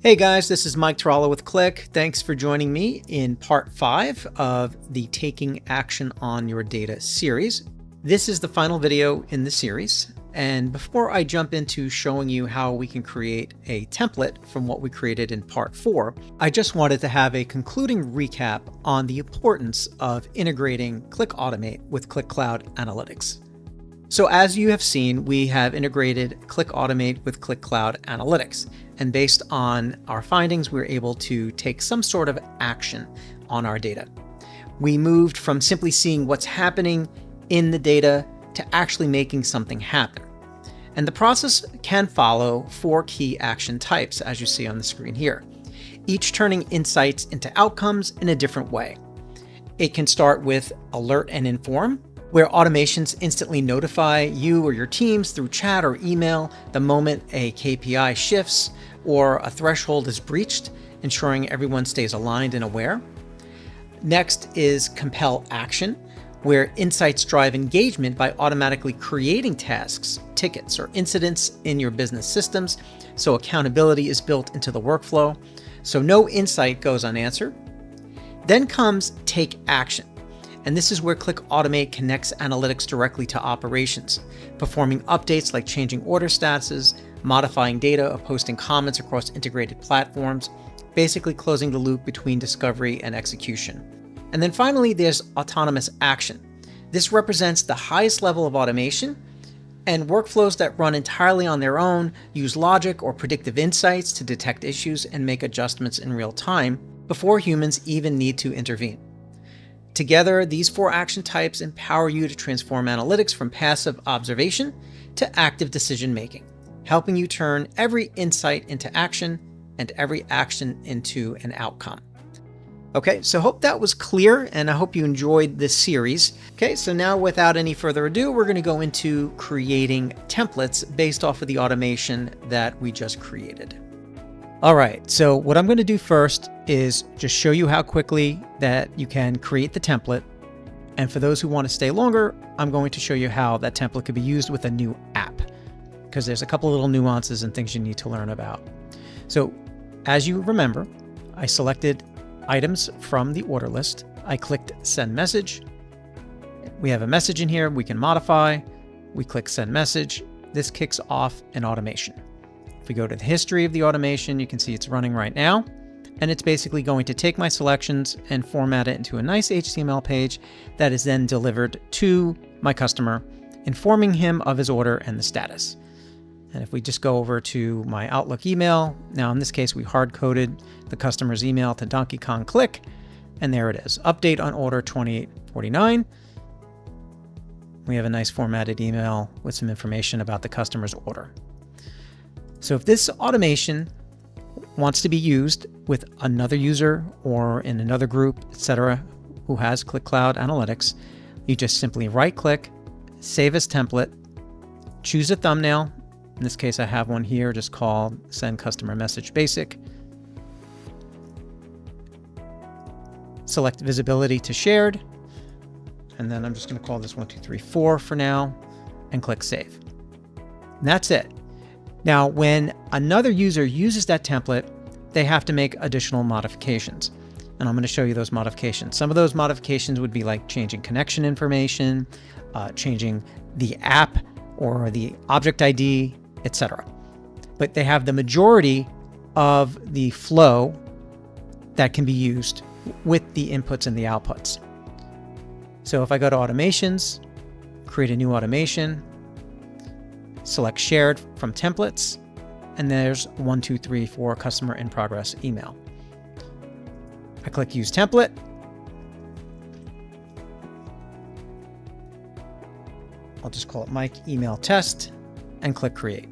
Hey guys, this is Mike Tarallo with Qlik. Thanks for joining me in part 5 of the Taking Action on Your Data series. This is the final video in the series, and before I jump into showing you how we can create a template from what we created in part 4, I just wanted to have a concluding recap on the importance of integrating Qlik Automate with Qlik Cloud Analytics. So as you have seen, we have integrated Qlik Automate with Qlik Cloud Analytics. And based on our findings, we were able to take some sort of action on our data. We moved from simply seeing what's happening in the data to actually making something happen. And the process can follow 4 key action types, as you see on the screen here, each turning insights into outcomes in a different way. It can start with alert and inform, where automations instantly notify you or your teams through chat or email the moment a KPI shifts or a threshold is breached, ensuring everyone stays aligned and aware. Next is compel action, where insights drive engagement by automatically creating tasks, tickets, or incidents in your business systems, so accountability is built into the workflow, so no insight goes unanswered. Then comes take action. And this is where Qlik Automate connects analytics directly to operations, performing updates like changing order statuses, modifying data, or posting comments across integrated platforms, basically closing the loop between discovery and execution. And then finally, there's autonomous action. This represents the highest level of automation, and workflows that run entirely on their own use logic or predictive insights to detect issues and make adjustments in real time before humans even need to intervene. Together, these 4 action types empower you to transform analytics from passive observation to active decision-making, helping you turn every insight into action and every action into an outcome. Okay, so hope that was clear, and I hope you enjoyed this series. Okay, so now without any further ado, we're going to go into creating templates based off of the automation that we just created. All right, so what I'm going to do first is just show you how quickly that you can create the template. And for those who want to stay longer, I'm going to show you how that template could be used with a new app, because there's a couple little nuances and things you need to learn about. So as you remember, I selected items from the order list. I clicked send message. We have a message in here we can modify. We click send message. This kicks off an automation. If we go to the history of the automation, you can see it's running right now. And it's basically going to take my selections and format it into a nice HTML page that is then delivered to my customer, informing him of his order and the status. And if we just go over to my Outlook email, now in this case, we hard-coded the customer's email to Donkey Kong Qlik, and there it is. Update on order 2849. We have a nice formatted email with some information about the customer's order. So if this automation wants to be used with another user or in another group, etc., who has Qlik Cloud Analytics, you just simply right-click, save as template, choose a thumbnail. In this case, I have one here just called Send Customer Message Basic. Select visibility to shared. And then I'm just going to call this 1234 for now and click Save. And that's it. Now, when another user uses that template, they have to make additional modifications. And I'm going to show you those modifications. Some of those modifications would be like changing connection information, changing the app or the object ID, etc. But they have the majority of the flow that can be used with the inputs and the outputs. So if I go to automations, create a new automation, select shared from templates, and there's 1234 customer in progress email. I click use template. I'll just call it Mike email test and click create.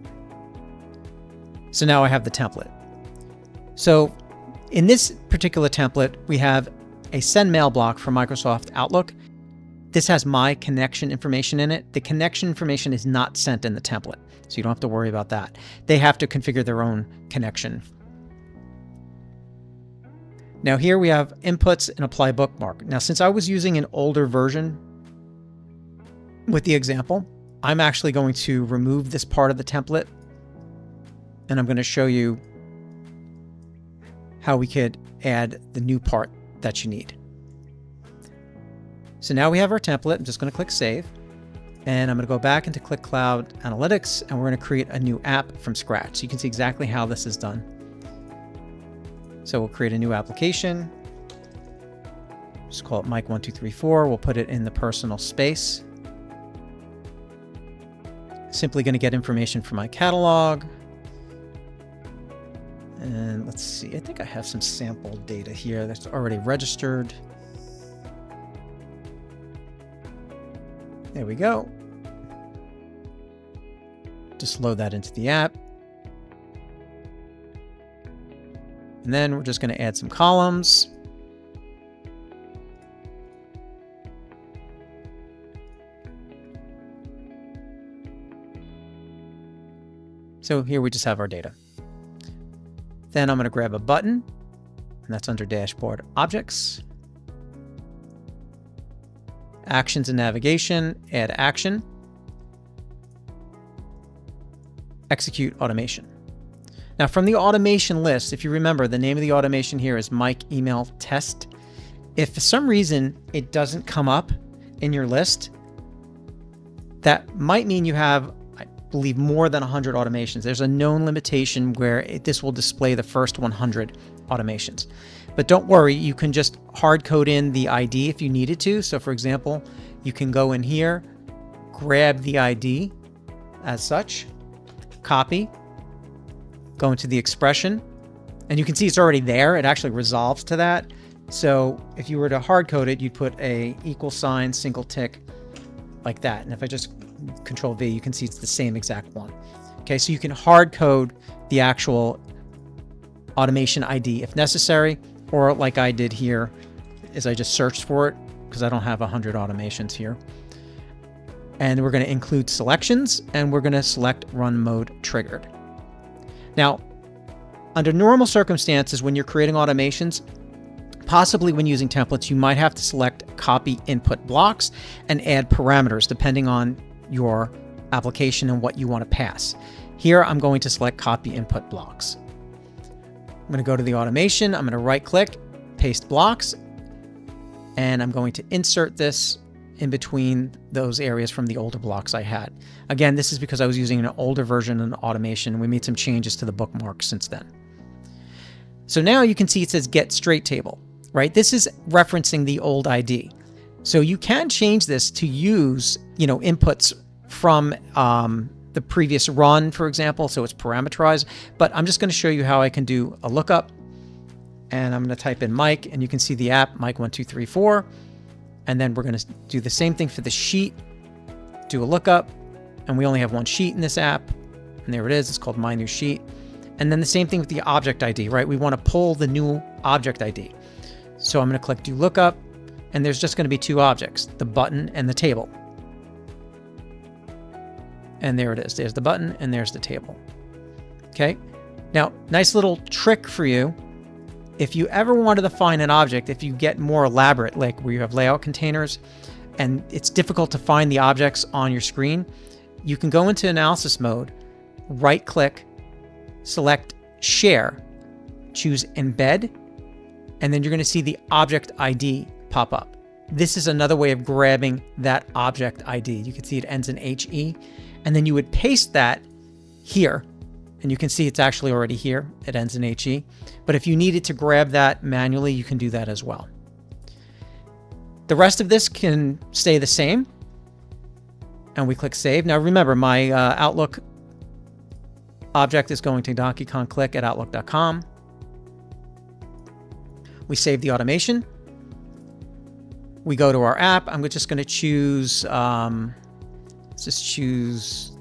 So now I have the template. So in this particular template, we have a send mail block for Microsoft Outlook. This has my connection information in it. The connection information is not sent in the template, so you don't have to worry about that. They have to configure their own connection. Now here we have inputs and apply bookmark. Now, since I was using an older version with the example, I'm actually going to remove this part of the template, and I'm going to show you how we could add the new part that you need. So now we have our template. I'm just going to click Save. And I'm going to go back into Qlik Cloud Analytics, and we're going to create a new app from scratch. So you can see exactly how this is done. So we'll create a new application. Just call it Mike1234. We'll put it in the personal space. Simply going to get information from my catalog. And let's see, I think I have some sample data here that's already registered. There we go. Just load that into the app. And then we're just going to add some columns. So here we just have our data. Then I'm going to grab a button, and that's under Dashboard Objects. Actions and Navigation, add action. Execute automation. Now from the automation list, if you remember, the name of the automation here is Mike Email Test. If for some reason it doesn't come up in your list, that might mean you have, I believe, more than 100 automations. There's a known limitation where this will display the first 100 automations. But don't worry, you can just hard code in the ID if you needed to. So for example, you can go in here, grab the ID as such, copy, go into the expression, and you can see it's already there. It actually resolves to that. So if you were to hard code it, you'd put a $, single tick like that. And if I just Control V, you can see it's the same exact one. Okay, so you can hard code the actual automation ID if necessary, or like I did here, is I just searched for it because I don't have 100 automations here. And we're going to include selections, and we're going to select Run Mode Triggered. Now, under normal circumstances, when you're creating automations, possibly when using templates, you might have to select Copy Input Blocks and add parameters depending on your application and what you want to pass. Here, I'm going to select Copy Input Blocks. I'm going to go to the automation. I'm going to right-click, Paste Blocks, and I'm going to insert this in between those areas from the older blocks I had. Again, this is because I was using an older version of automation, and we made some changes to the bookmarks since then. So now you can see it says Get Straight Table, right? This is referencing the old ID. So you can change this to use, inputs from the previous run, for example, so it's parameterized. But I'm just going to show you how I can do a lookup, and I'm going to type in Mike, and you can see the app Mike1234. And then we're going to do the same thing for the sheet, do a lookup, and we only have one sheet in this app. And there it is. It's called My New Sheet. And then the same thing with the object ID, right? We want to pull the new object ID. So I'm going to click Do Lookup, and there's just going to be two objects, the button and the table. And there it is. There's the button, and there's the table. Okay. Now, nice little trick for you. If you ever wanted to find an object, if you get more elaborate, like where you have layout containers and it's difficult to find the objects on your screen, you can go into analysis mode, right click, select Share, choose Embed, and then you're going to see the object ID pop up. This is another way of grabbing that object ID. You can see it ends in HE, and then you would paste that here. And you can see it's actually already here. It ends in HE. But if you needed to grab that manually, you can do that as well. The rest of this can stay the same. And we click Save. Now remember, my Outlook object is going to donkeykonqlik@outlook.com. We save the automation. We go to our app. I'm just going to choose, let's just choose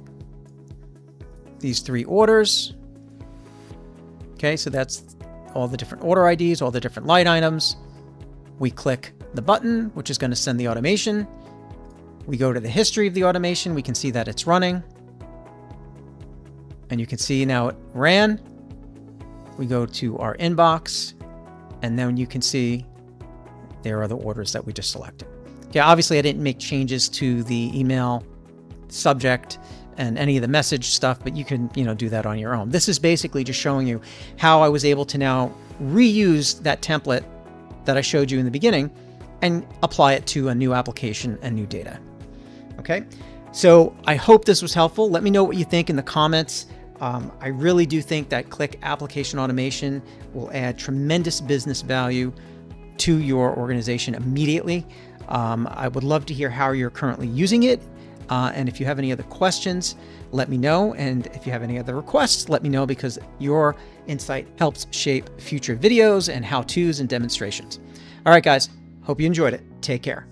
these three orders. Okay, so that's all the different order IDs, all the different light items. We click the button, which is going to send the automation. We go to the history of the automation. We can see that it's running. And you can see now it ran. We go to our inbox, and then you can see there are the orders that we just selected. Okay, obviously I didn't make changes to the email subject and any of the message stuff, but you can, do that on your own. This is basically just showing you how I was able to now reuse that template that I showed you in the beginning and apply it to a new application and new data. Okay, so I hope this was helpful. Let me know what you think in the comments. I really do think that Qlik application automation will add tremendous business value to your organization immediately. I would love to hear how you're currently using it. And if you have any other questions, let me know. And if you have any other requests, let me know, because your insight helps shape future videos and how-tos and demonstrations. All right, guys, hope you enjoyed it. Take care.